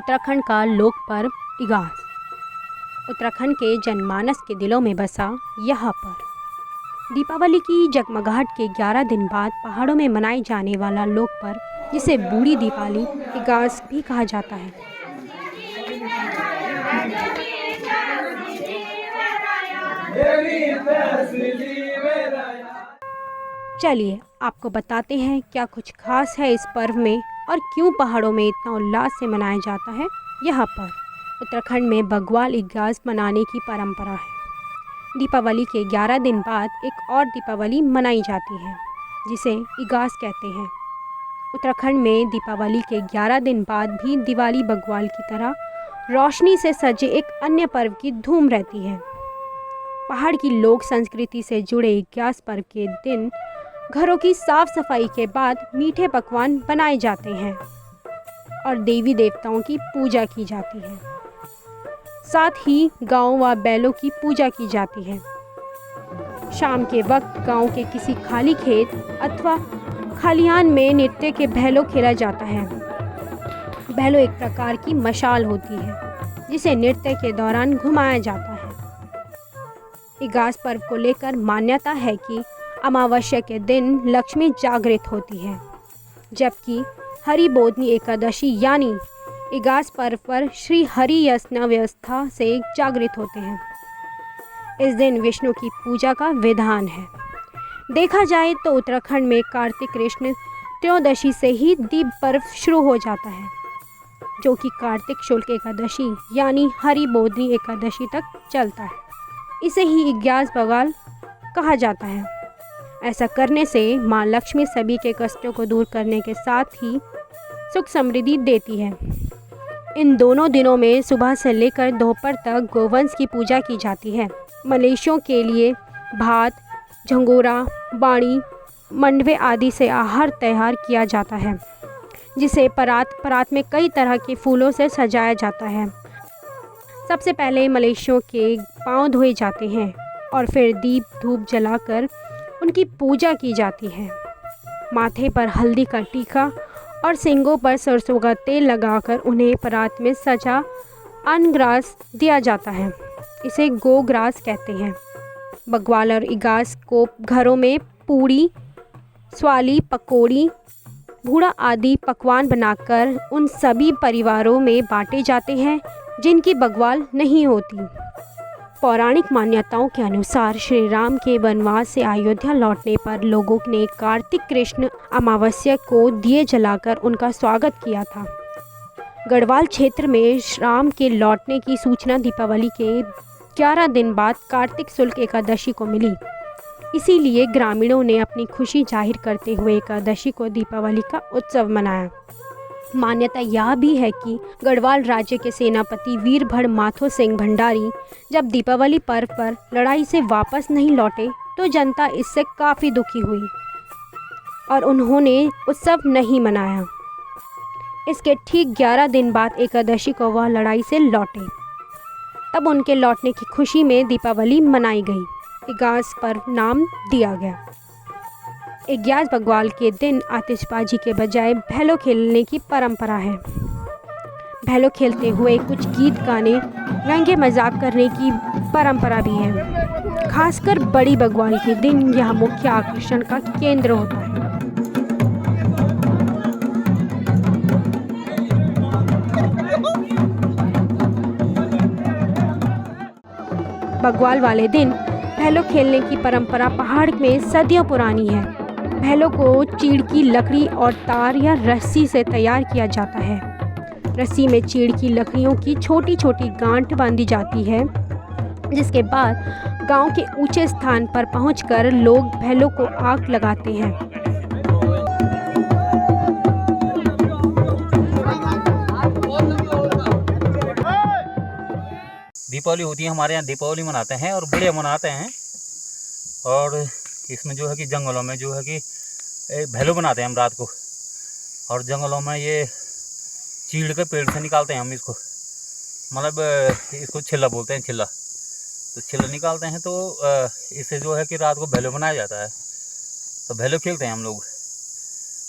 उत्तराखंड का लोक पर्व इगास। उत्तराखंड के जनमानस के दिलों में बसा यह पर्व दीपावली की जगमगाहट के 11 दिन बाद पहाड़ों में मनाए जाने वाला लोक पर्व, जिसे बूढ़ी दीपावली इगास भी कहा जाता है। चलिए आपको बताते हैं क्या कुछ खास है इस पर्व में और क्यों पहाड़ों में इतना उल्लास से मनाया जाता है यह पर्व। उत्तराखंड में बग्वाल इगास मनाने की परंपरा है। दीपावली के 11 दिन बाद एक और दीपावली मनाई जाती है, जिसे इगास कहते हैं। उत्तराखंड में दीपावली के 11 दिन बाद भी दिवाली बग्वाल की तरह रोशनी से सजे एक अन्य पर्व की धूम रहती है। पहाड़ की लोक संस्कृति से जुड़े इगास पर्व के दिन घरों की साफ सफाई के बाद मीठे पकवान बनाए जाते हैं और देवी देवताओं की पूजा की जाती है। साथ ही गांव व बैलों की पूजा की जाती है। शाम के वक्त गांव के किसी खाली खेत अथवा खलिहान में नृत्य के भैलो खेला जाता है। भैलो एक प्रकार की मशाल होती है, जिसे नृत्य के दौरान घुमाया जाता है। इगास पर्व को लेकर मान्यता है कि अमावस्या के दिन लक्ष्मी जागृत होती है, जबकि हरिबोधिनी एकादशी यानी इगास पर्व पर श्री हरि यज्ञ व्यवस्था से जागृत होते हैं। इस दिन विष्णु की पूजा का विधान है। देखा जाए तो उत्तराखंड में कार्तिक कृष्ण त्रयोदशी से ही दीप पर्व शुरू हो जाता है, जो कि कार्तिक शुक्ल एकादशी यानी हरिबोधिनी एकादशी तक चलता है। इसे ही इगास बग्वाल कहा जाता है। ऐसा करने से माँ लक्ष्मी सभी के कष्टों को दूर करने के साथ ही सुख समृद्धि देती है। इन दोनों दिनों में सुबह से लेकर दोपहर तक गोवंश की पूजा की जाती है। मलेशियों के लिए भात, झंगोरा, बाणी, मंडवे आदि से आहार तैयार किया जाता है, जिसे परात में कई तरह के फूलों से सजाया जाता है। सबसे पहले मलेशियों के पांव धोए जाते हैं और फिर दीप धूप जलाकर उनकी पूजा की जाती है। माथे पर हल्दी का टीका और सींगों पर सरसों का तेल लगाकर उन्हें परात में सजा अन्नग्रास दिया जाता है। इसे गोग्रास कहते हैं। बग्वाल और इगास को घरों में पूड़ी, स्वाली, पकौड़ी, भूड़ा आदि पकवान बनाकर उन सभी परिवारों में बांटे जाते हैं जिनकी बग्वाल नहीं होती। पौराणिक मान्यताओं के अनुसार श्री राम के वनवास से अयोध्या लौटने पर लोगों ने कार्तिक कृष्ण अमावस्या को दिए जलाकर उनका स्वागत किया था। गढ़वाल क्षेत्र में राम के लौटने की सूचना दीपावली के 11 दिन बाद कार्तिक शुक्ल एकादशी को मिली। इसीलिए ग्रामीणों ने अपनी खुशी जाहिर करते हुए एकादशी को दीपावली का उत्सव मनाया। मान्यता यह भी है कि गढ़वाल राज्य के सेनापति वीरभद्र माथो सिंह भंडारी जब दीपावली पर्व पर लड़ाई से वापस नहीं लौटे तो जनता इससे काफ़ी दुखी हुई और उन्होंने उत्सव नहीं मनाया। इसके ठीक 11 दिन बाद एकादशी को वह लड़ाई से लौटे। तब उनके लौटने की खुशी में दीपावली मनाई गई। इगास पर्व नाम दिया गया। इगास बग्वाल के दिन आतिशबाजी के बजाय भैलो खेलने की परंपरा है। भैलो खेलते हुए कुछ गीत गाने, व्यंग्य मजाक करने की परंपरा भी है। खासकर बड़ी बग्वाल के दिन यह मुख्य आकर्षण का केंद्र होता है। बग्वाल वाले दिन भैलो खेलने की परंपरा पहाड़ में सदियों पुरानी है। भैलों को चीड़ की लकड़ी और तार या रस्सी से तैयार किया जाता है। रस्सी में चीड़ की लकड़ियों की छोटी छोटी गांठ बांधी जाती है, जिसके बाद गांव के ऊंचे स्थान पर पहुंचकर लोग भैलों को आग लगाते हैं। दीपावली होती है हमारे यहाँ, दीपावली मनाते हैं और बढ़िया मनाते हैं। और इसमें जो है कि जंगलों में जो है कि भैलो बनाते हैं हम रात को, और जंगलों में ये चीड़ के पेड़ से निकालते हैं हम इसको, मतलब इसको छिल्ला बोलते हैं, छिल्ला। तो छिल्ला निकालते हैं तो इससे जो है कि रात को भैलो बनाया जाता है। तो भैलो खेलते हैं हम लोग।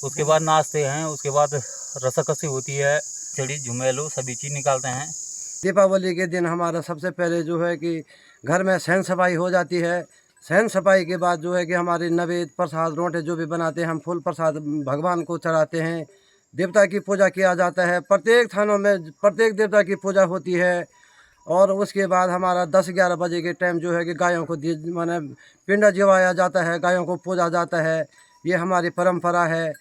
उसके बाद नाचते हैं, उसके बाद रस्साकसी होती है, चिड़ी झुमेलू सभी चीज़ निकालते हैं। दीपावली के दिन हमारा सबसे पहले जो है कि घर में सहन सफाई हो जाती है। सहन सफाई के बाद जो है कि हमारे नैवेद्य प्रसाद रोटे जो भी बनाते हैं हम फूल प्रसाद भगवान को चढ़ाते हैं। देवता की पूजा किया जाता है। प्रत्येक थानों में प्रत्येक देवता की पूजा होती है। और उसके बाद हमारा 10-11 बजे के टाइम जो है कि गायों को माने पिंड जिवाया जाता है, गायों को पूजा जाता है। ये हमारी परंपरा है।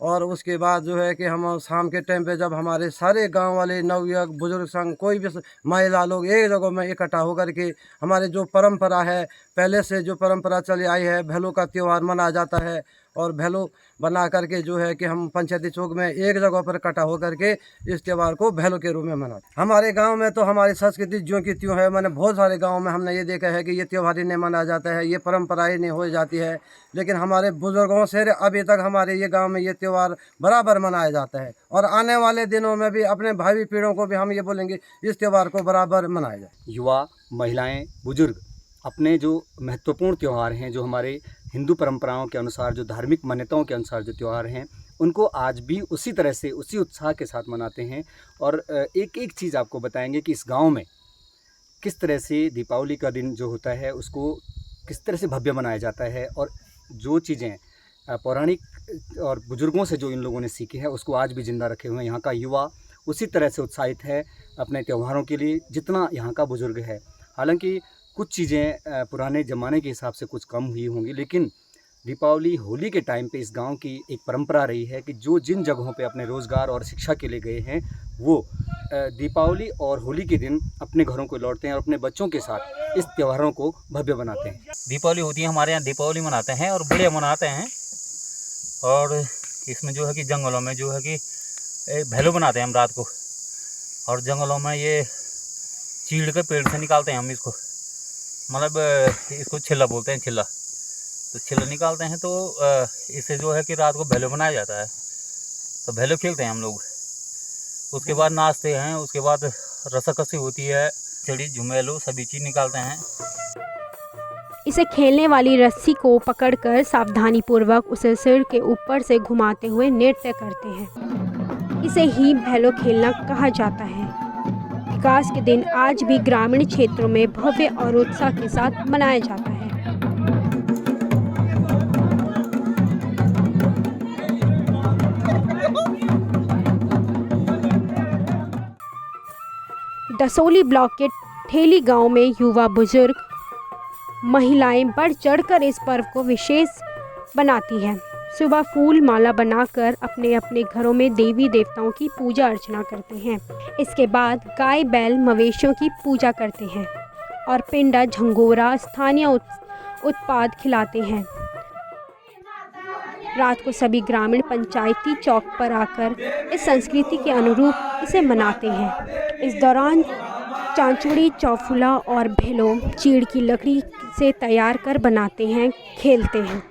और उसके बाद जो है कि हम शाम के टाइम पे जब हमारे सारे गांव वाले नवयुवक बुजुर्ग संघ कोई भी महिला लोग एक जगह में इकट्ठा होकर के हमारे जो परंपरा है पहले से जो परंपरा चली आई है भैलो का त्यौहार मनाया जाता है। और भैलो बना करके जो है कि हम पंचायती चौक में एक जगह पर इकट्ठा होकर के इस त्यौहार को भैलो के रूप में मनाते हैं। हमारे गांव में तो हमारी संस्कृति ज्यों की त्यों है। मैंने बहुत सारे गांव में हमने ये देखा है कि ये त्यौहार ही नहीं मनाया जाता है, ये परंपराएं नहीं हो जाती है। लेकिन हमारे बुजुर्गों से अभी तक हमारे ये गाँव में ये त्यौहार बराबर मनाया जाता है। और आने वाले दिनों में भी अपने भावी पीढ़ियों को भी हम ये बोलेंगे इस त्यौहार को बराबर मनाया जाए। युवा, महिलाएं, बुजुर्ग अपने जो महत्वपूर्ण त्यौहार हैं, जो हमारे हिंदू परंपराओं के अनुसार, जो धार्मिक मान्यताओं के अनुसार जो त्यौहार हैं, उनको आज भी उसी तरह से उसी उत्साह के साथ मनाते हैं। और एक एक चीज़ आपको बताएंगे कि इस गांव में किस तरह से दीपावली का दिन जो होता है उसको किस तरह से भव्य मनाया जाता है। और जो चीज़ें पौराणिक और बुजुर्गों से जो इन लोगों ने सीखी है उसको आज भी ज़िंदा रखे हुए हैं। यहाँ का युवा उसी तरह से उत्साहित है अपने त्योहारों के लिए जितना यहाँ का बुजुर्ग है। हालांकि कुछ चीज़ें पुराने ज़माने के हिसाब से कुछ कम हुई होंगी, लेकिन दीपावली, होली के टाइम पे इस गांव की एक परंपरा रही है कि जो जिन जगहों पे अपने रोज़गार और शिक्षा के लिए गए हैं वो दीपावली और होली के दिन अपने घरों को लौटते हैं और अपने बच्चों के साथ इस त्योहारों को भव्य बनाते हैं। दीपावली होती है हमारे यहाँ, दीपावली मनाते हैं और बढ़िया मनाते हैं। और इसमें जो है कि जंगलों में जो है कि भैलो बनाते हैं हम रात को। और जंगलों में ये चीड़ के पेड़ से निकालते हैं हम इसको, मतलब इसको छिल्ला बोलते हैं, छिल्ला। तो छिल्ला निकालते हैं तो इससे जो है कि रात को भैलो बनाया जाता है। तो भैलो खेलते हैं हम लोग। उसके बाद नाचते हैं, उसके बाद रस्साकसी होती है, चिड़ी झुमेलू सभी चीज़ निकालते हैं। इसे खेलने वाली रस्सी को पकड़कर सावधानीपूर्वक उसे सिर के ऊपर से घुमाते हुए नृत्य करते हैं। इसे ही भैलो खेलना कहा जाता है। विकास के दिन आज भी ग्रामीण क्षेत्रों में भव्य और उत्साह के साथ मनाया जाता है। दसोली ब्लॉक के ठेली गांव में युवा, बुजुर्ग, महिलाएं बढ़ चढ़कर इस पर्व को विशेष बनाती हैं। सुबह फूल माला बनाकर अपने अपने घरों में देवी देवताओं की पूजा अर्चना करते हैं। इसके बाद गाय बैल मवेशियों की पूजा करते हैं और पिंडा झंगोरा स्थानीय उत्पाद खिलाते हैं। रात को सभी ग्रामीण पंचायती चौक पर आकर इस संस्कृति के अनुरूप इसे मनाते हैं। इस दौरान चांचुड़ी, चौफुला और भेलो चीड़ की लकड़ी से तैयार कर बनाते हैं, खेलते हैं।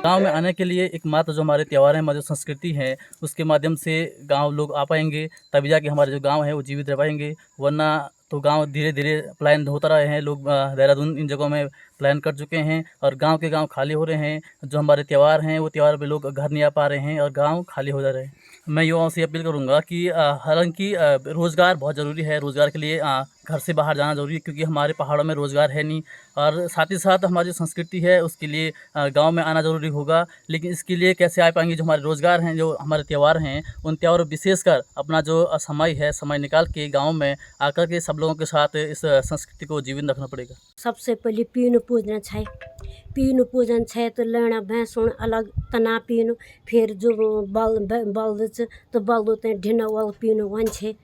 गांव में आने के लिए एकमात्र जो हमारे त्यौहार हैं, हमारी जो संस्कृति है, उसके माध्यम से गांव लोग आ पाएंगे, तभी जाके हमारे जो गांव है वो जीवित रह पाएंगे। वरना तो गांव धीरे धीरे पलायन होता रहे हैं। लोग देहरादून इन जगहों में पलायन कर चुके हैं और गांव के गांव खाली हो रहे हैं। जो हमारे त्यौहार हैं वो त्यौहार पे लोग घर नहीं आ पा रहे हैं और गांव खाली हो जा रहे हैं। मैं युवाओं से अपील करूंगा कि हालांकि रोज़गार बहुत ज़रूरी है, रोज़गार के लिए घर से बाहर जाना ज़रूरी है, क्योंकि हमारे पहाड़ों में रोज़गार है नहीं। और साथ ही साथ हमारी जो संस्कृति है उसके लिए गांव में आना ज़रूरी होगा। लेकिन इसके लिए कैसे आ पाएंगे? जो हमारे रोज़गार हैं, जो हमारे त्यौहार हैं, उन त्योहारों विशेषकर अपना जो समय है, समय निकाल के गाँव में आकर के सब लोगों के साथ इस संस्कृति को जीवित रखना पड़ेगा। सबसे पहले पीनु पूजना है। पीनु पूजन है तो लेना भैंसुण अलग तना पीनु, फिर जो बल्द तो बल्द ढिना वाल पीनु वन छे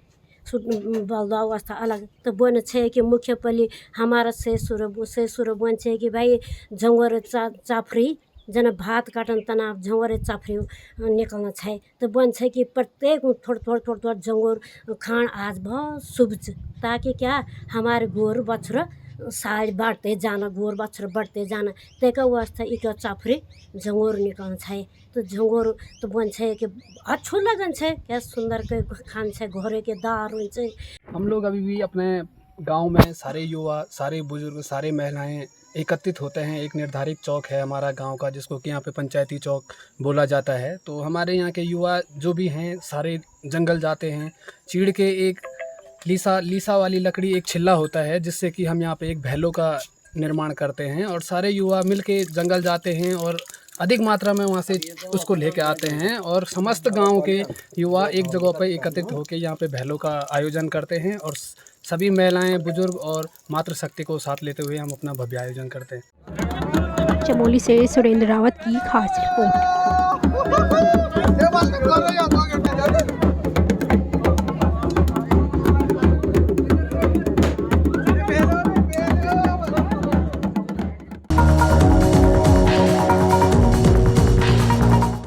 बल्द अवस्था अलग। तो बन छे कि मुख्य पहले हमारा ससुर बन छे कि भाई झंगर चाफरी जना भात काटन तना झंगर चाफरी निकलना है। तो बन छे कि प्रत्येक थोड़ा झंगर खान आज बहुत शुभ, ताकि क्या हमारे गोर बछर साइड बढ़ते जाना, गोर बछर बढ़ते जाना, तेका वास्ते एक चाफरी झंगोर निकलना है। तो झंगोर तो बन छे कि अच्छो लगन छे, क्या सुंदर के खान छे, घरे के दार हो। हम लोग अभी भी अपने गांव में सारे युवा, सारे बुजुर्ग, सारे महिलाएं एकत्रित होते हैं। एक निर्धारित चौक है हमारा गांव का, जिसको कि यहाँ पे पंचायती चौक बोला जाता है। तो हमारे यहाँ के युवा जो भी हैं सारे जंगल जाते हैं। चीड़ के एक लीसा वाली लकड़ी, एक छिल्ला होता है, जिससे कि हम यहाँ पे एक भैलों का निर्माण करते हैं और सारे युवा मिलके जंगल जाते हैं और अधिक मात्रा में वहाँ से उसको लेके आते हैं और समस्त गांव के युवा एक जगह पर एकत्रित होकर यहाँ पे भैलों का आयोजन करते हैं और सभी महिलाएं, बुजुर्ग और मातृशक्ति को साथ लेते हुए हम अपना भव्य आयोजन करते हैं। चमोली से सुरेंद्र रावत की खास रिपोर्ट।